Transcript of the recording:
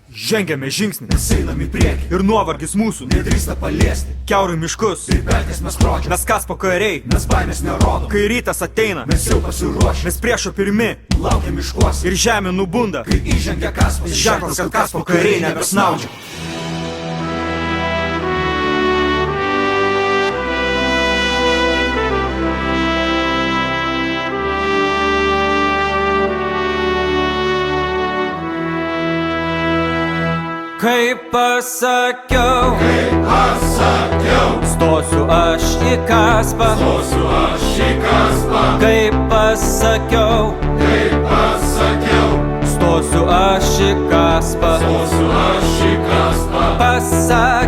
Žengiame žingsnį, Mes einam į priekį ir nuovargis mūsų nedrįsta paliesti. kiaurai miškus. Ir pelkės mes skrodžiam, Mes kas po kariai, mes baimės nerodom. kai rytas ateina, Mes jau pasiruošę, mes priešo pirmi laukiam miškuose. ir žemė nubunda. Kai įžengia kaspas, Ženklas, kad kas po kariai nebesnaudžia. Kaip pasakiau, stosiu aš į kaspą. Kaip pasakiau, stosiu aš į kaspą. Pasakiau.